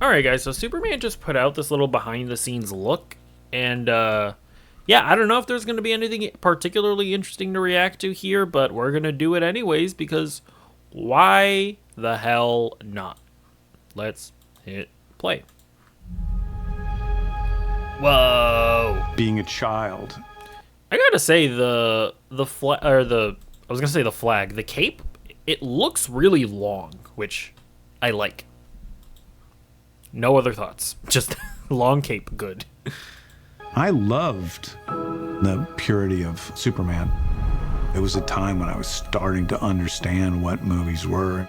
Alright, guys, so Superman just put out this little behind the scenes look, and yeah, I don't know if there's going to be anything particularly interesting to react to here, but we're going to do it anyways because why the hell not? Let's hit play. Whoa. Being a child. I gotta say the flag or the I was gonna say the flag, the cape, it looks really long, which I like. No other thoughts. Just long cape, good. I loved the purity of Superman. It was a time when I was starting to understand what movies were.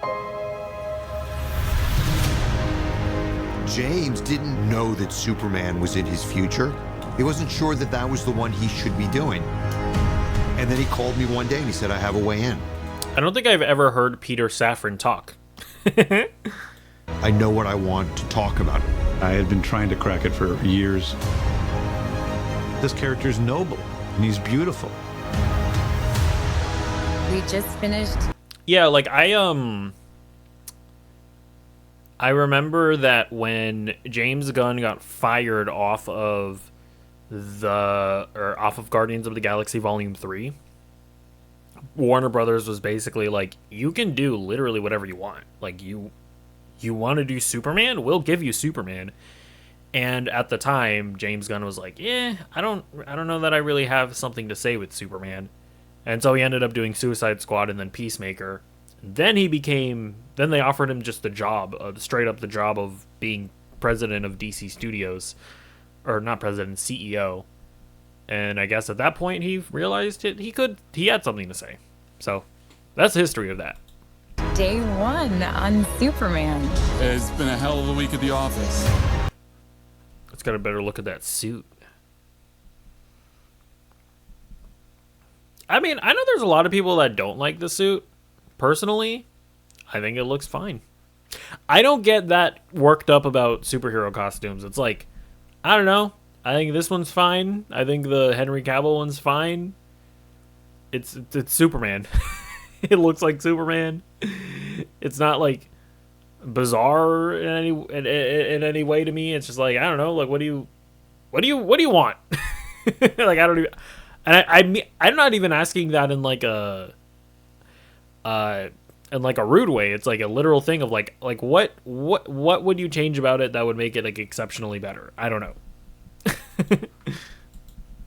James didn't know that Superman was in his future. He wasn't sure that that was the one he should be doing. And then he called me one day and he said, I have a way in. I don't think I've ever heard Peter Safran talk. I know what I want to talk about. I had been trying to crack it for years. This character's noble, and he's beautiful. We just finished. Yeah, like I remember that when James Gunn got fired off of Guardians of the Galaxy Volume 3, Warner Brothers was basically like, you can do literally whatever you want. Like, you want to do Superman? We'll give you Superman. And at the time, James Gunn was like, I don't know that I really have something to say with Superman. And so he ended up doing Suicide Squad and then Peacemaker. Then they offered him just the job, straight up the job of being president of DC Studios. Or not president, CEO. And I guess at that point he realized he had something to say. So that's the history of that. Day one on Superman. It's been a hell of a week at the office. Let's get a better look at that suit. I mean, I know there's a lot of people that don't like the suit. Personally, I think it looks fine. I don't get that worked up about superhero costumes. It's like, I don't know. I think this one's fine. I think the Henry Cavill one's fine. It's Superman. It looks like Superman. It's not like bizarre in any way to me. It's just like, I don't know. Like, what do you want? Like, I don't even. And I'm not even asking that in like a rude way. It's like a literal thing of like what would you change about it that would make it like exceptionally better? I don't know.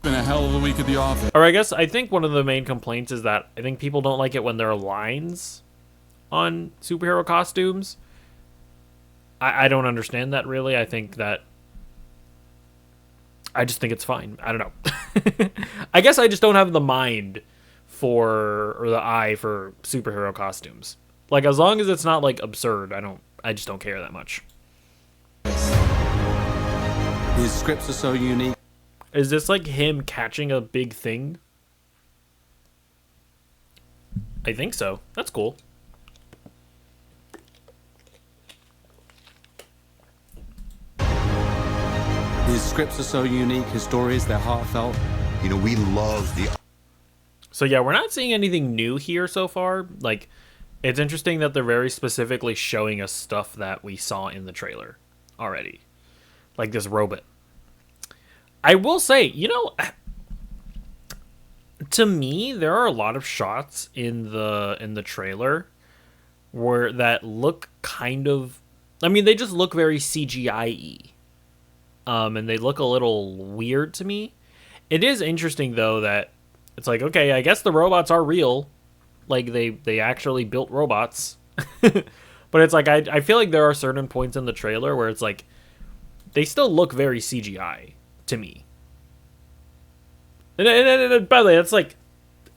Been a hell of a week at the office. Or I think one of the main complaints is that I think people don't like it when there are lines on superhero costumes. I don't understand that really. I just think it's fine. I don't know. I guess I just don't have the mind or the eye for superhero costumes. Like, as long as it's not like absurd, I just don't care that much. His scripts are so unique. Is this like him catching a big thing? I think so. That's cool. His scripts are so unique. His stories, they're heartfelt. You know, we love the... So yeah, we're not seeing anything new here so far. Like, it's interesting that they're very specifically showing us stuff that we saw in the trailer already. Like this robot. I will say, you know, to me, there are a lot of shots in the trailer where that look kind of, I mean, they just look very CGI-y. And they look a little weird to me. It is interesting though that it's like, okay, I guess the robots are real. Like they actually built robots. But it's like I feel like there are certain points in the trailer where it's like they still look very CGI to me. And by the way, that's like,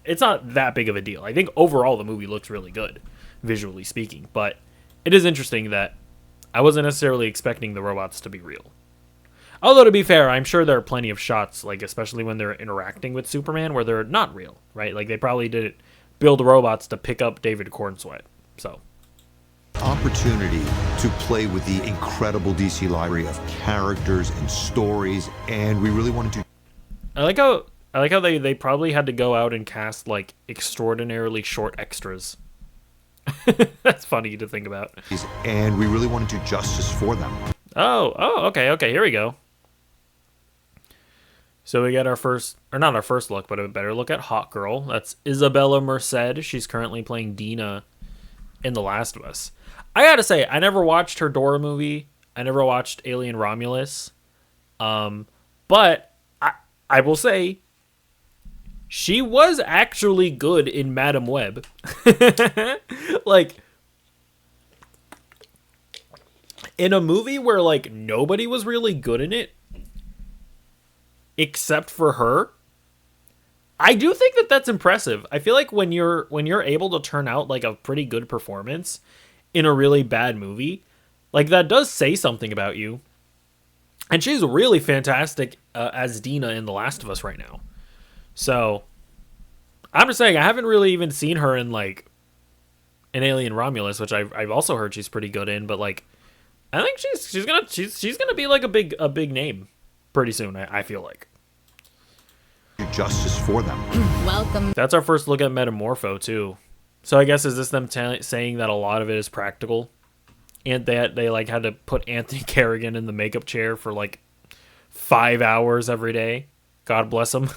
it's not that big of a deal. I think overall the movie looks really good, visually speaking. But it is interesting that I wasn't necessarily expecting the robots to be real. Although, to be fair, I'm sure there are plenty of shots, like especially when they're interacting with Superman, where they're not real, right? Like they probably didn't build robots to pick up David Cornsweet. So, opportunity to play with the incredible DC library of characters and stories, and we really wanted to... I like how they probably had to go out and cast like extraordinarily short extras. That's funny to think about. And we really wanted to do justice for them. Okay, here we go. So we get our first, or not our first look, but a better look at Hot Girl. That's Isabella Merced. She's currently playing Dina in The Last of Us. I gotta say, I never watched her Dora movie. I never watched Alien Romulus. But I will say, she was actually good in Madam Web. Like, in a movie where, like, nobody was really good in it, except for her, I do think that that's impressive. I feel like when you're able to turn out like a pretty good performance in a really bad movie, like that does say something about you. And she's really fantastic as Dina in The Last of Us right now. So I'm just saying, I haven't really even seen her in like an Alien Romulus, which I've also heard she's pretty good in. But like, I think she's gonna be like a big name pretty soon. I feel like. Justice for them. Welcome. That's our first look at Metamorpho too. So I guess is this them saying that a lot of it is practical, and that they like had to put Anthony Carrigan in the makeup chair for like 5 hours every day. God bless him.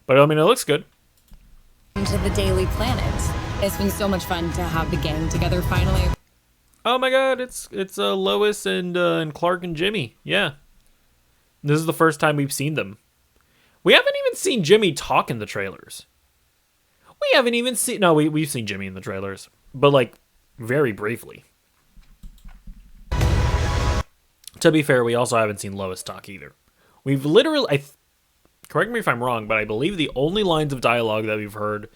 But I mean, it looks good. To the Daily Planet. It's been so much fun to have the gang together finally. Oh my God, it's Lois and Clark and Jimmy. Yeah, this is the first time we've seen them. We haven't even seen Jimmy talk in the trailers. We haven't even seen... No, we've seen Jimmy in the trailers. But, like, very briefly. To be fair, we also haven't seen Lois talk either. We've literally... correct me if I'm wrong, but I believe the only lines of dialogue that we've heard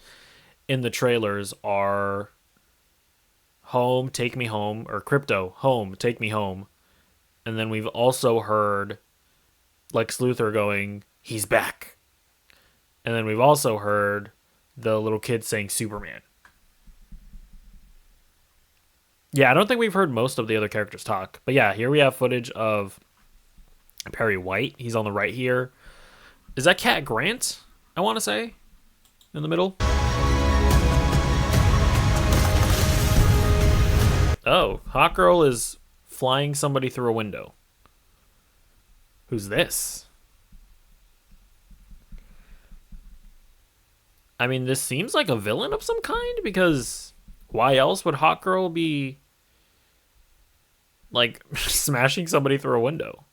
in the trailers are... Home, take me home. Or Crypto, home, take me home. And then we've also heard Lex Luthor going... He's back. And then we've also heard the little kid saying Superman. Yeah, I don't think we've heard most of the other characters talk. But yeah, here we have footage of Perry White. He's on the right here. Is that Cat Grant, I want to say? In the middle? Oh, Hot Girl is flying somebody through a window. Who's this? I mean, this seems like a villain of some kind, because why else would Hot Girl be, like, smashing somebody through a window?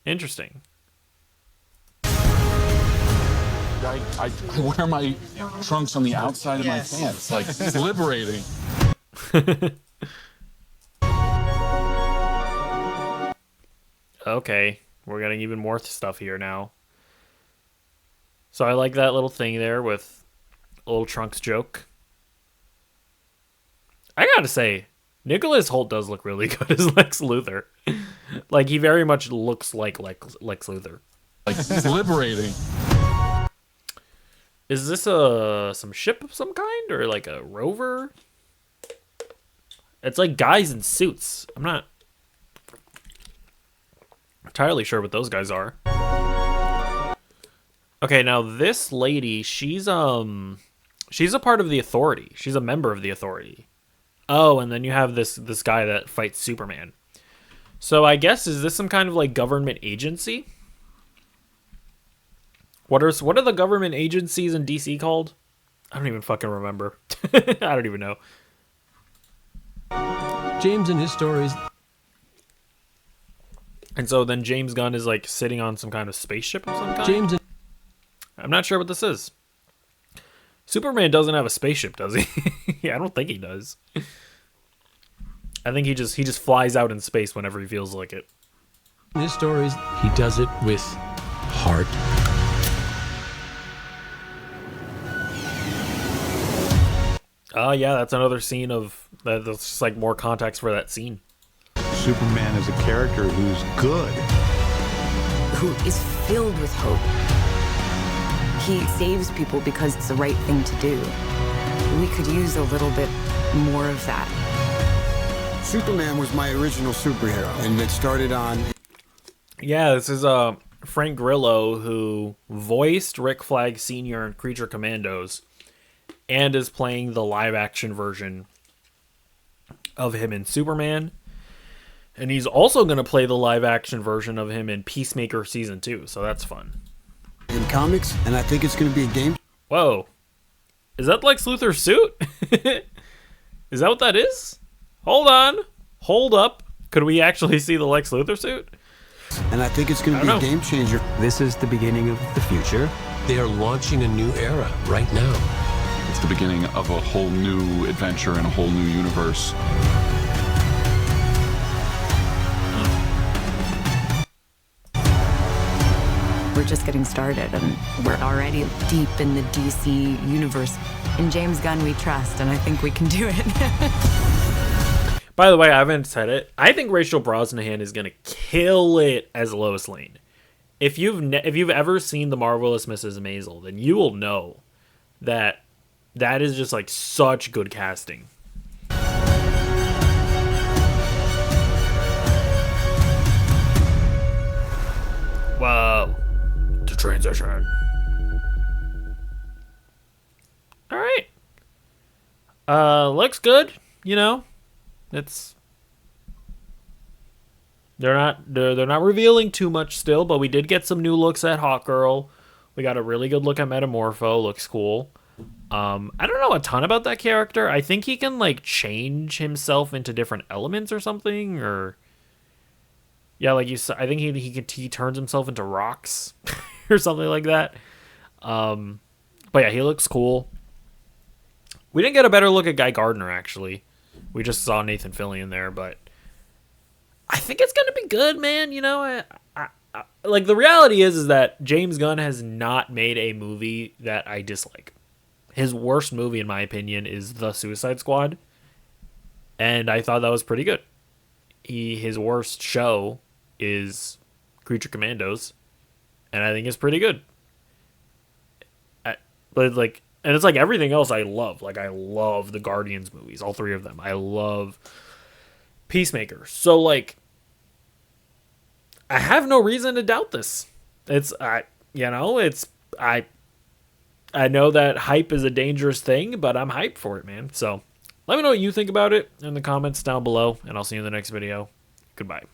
Interesting. I wear my trunks on the outside of my pants. Like, it's liberating. Okay, we're getting even more stuff here now. So I like that little thing there with a little Trunks joke. I gotta say, Nicholas Hoult does look really good as Lex Luthor. Like, he very much looks like Lex Luthor. Like, it's liberating. Is this some ship of some kind, or like a rover? It's like guys in suits. I'm not entirely sure what those guys are. Okay, now this lady, she's a part of the Authority. She's a member of the Authority. Oh, and then you have this guy that fights Superman. So I guess, is this some kind of like government agency? What are the government agencies in DC called? I don't even fucking remember. I don't even know. James and his stories. And so then James Gunn is like sitting on some kind of spaceship of some kind? James and I'm not sure what this is. Superman doesn't have a spaceship, does he? Yeah, I don't think he does. I think he just flies out in space whenever he feels like it. his stories, he does it with heart. Oh, yeah, that's another scene of... That's just like more context for that scene. Superman is a character who's good. Who is filled with hope. He saves people because it's the right thing to do. We could use a little bit more of that. Superman was my original superhero, and it started on... Yeah, this is Frank Grillo, who voiced Rick Flag Sr. in Creature Commandos, and is playing the live-action version of him in Superman. And he's also going to play the live action version of him in Peacemaker Season 2, so that's fun. In comics, and I think it's going to be a game. Whoa. Is that Lex Luthor's suit? Is that what that is? Hold on. Hold up. Could we actually see the Lex Luthor suit? And I think it's going to be a game changer. This is the beginning of the future. They are launching a new era right now. It's the beginning of a whole new adventure and a whole new universe. We're just getting started, and we're already deep in the DC universe. In James Gunn, we trust, and I think we can do it. By the way, I haven't said it. I think Rachel Brosnahan is gonna kill it as Lois Lane. If you've ever seen The Marvelous Mrs. Maisel, then you will know that that is just like such good casting. Whoa. To transition. Alright. Looks good, you know. It's they're not revealing too much still, but we did get some new looks at Hawkgirl. We got a really good look at Metamorpho, looks cool. I don't know a ton about that character. I think he can like change himself into different elements or something, or yeah, like I think he turns himself into rocks or something like that. But yeah, he looks cool. We didn't get a better look at Guy Gardner actually. We just saw Nathan Fillion there, but I think it's gonna be good, man. You know, I like the reality is that James Gunn has not made a movie that I dislike. His worst movie, in my opinion, is The Suicide Squad, and I thought that was pretty good. His worst show is Creature Commandos, and I think it's pretty good. But like, and it's like everything else I love. Like I love the Guardians movies, all three of them. I love Peacemaker. So like, I have no reason to doubt this. I know that hype is a dangerous thing, but I'm hyped for it, man. So let me know what you think about it in the comments down below, and I'll see you in the next video. Goodbye.